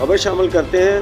खबर शामिल करते हैं।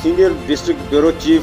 सीनियर डिस्ट्रिक्ट ब्यूरो चीफ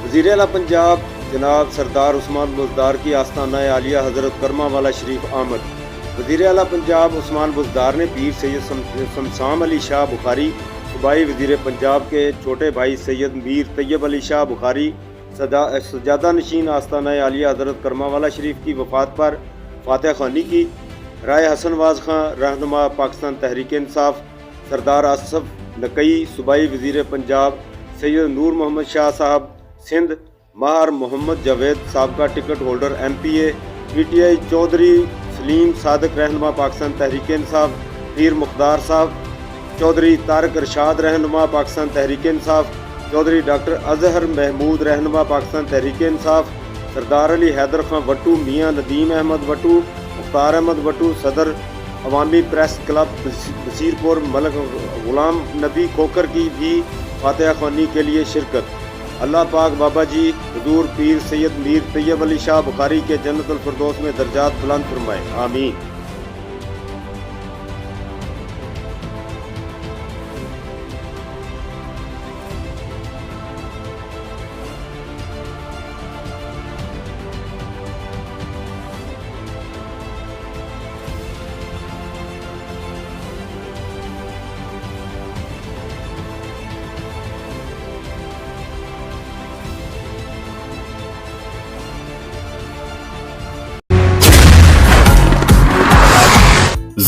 वज़ीर आला पंजाब जनाब सरदार उस्मान बुज़दार की आस्ताना आलिया हज़रत करमा वाला शरीफ आमद। वज़ीर आला पंजाब उस्मान बुज़दार ने पीर सैयद शमशाम अली शाह बुखारी, सूबाई वज़ीर पंजाब के छोटे भाई सैयद मीर तैयब अली शाह बुखारी सजादा नशीन आस्ताना आलिया हज़रत करमा वाला शरीफ की वफ़ात पर फातह ख़्वानी की। राय हसन वाज खां रहनुमा पाकिस्तान तहरीक इंसाफ, सरदार आसफ नकई सूबाई वज़ीर पंजाब, सैयद नूर मोहम्मद शाह साहब सिंध, माहर मोहम्मद जावेद साबका ticket holder MPA PTI, Chaudhry Salim Sadiq रहनुमा पाकिस्तान तहरीक इंसाफ, पीर मुख्तार साहब, चौधरी तारक इरशाद रहनुमा पाकिस्तान तहरीक इंसाफ, चौधरी डॉक्टर अजहर महमूद रहनुमा पाकिस्तान तहरीक इंसाफ, सरदार अली हैदर खां वट्टू, मियाँ नदीम अहमद वट्टू, मुख्तार अहमद वट्टू सदर अवामी प्रेस क्लब बसीरपुर, मलिक गुलाम नबी खोकर की भी फातह ख़्वानी के लिए शिरकत। अल्लाह पाक बाबा जी हुजूर पीर सैयद मीर तैयब अली शाह बुखारी के जन्नतुल फिरदौस में दर्जात बुलंद फरमाए, आमीन।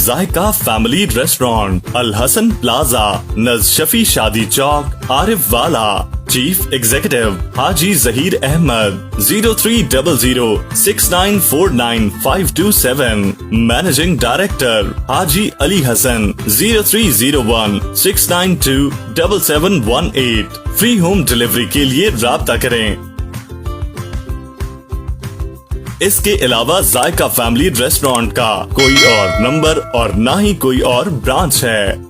Zaika family restaurant, Al Hasan plaza, नज Shafi Shadi Chowk, Arif Wala. Chief executive Haji Zaheer Ahmed, 030069495527। Managing director Haji Ali Hasan, 030169277718। Free home delivery के लिए राब्ता करें। इसके अलावा जायका फैमिली रेस्टोरेंट का कोई और नंबर और ना ही कोई और ब्रांच है।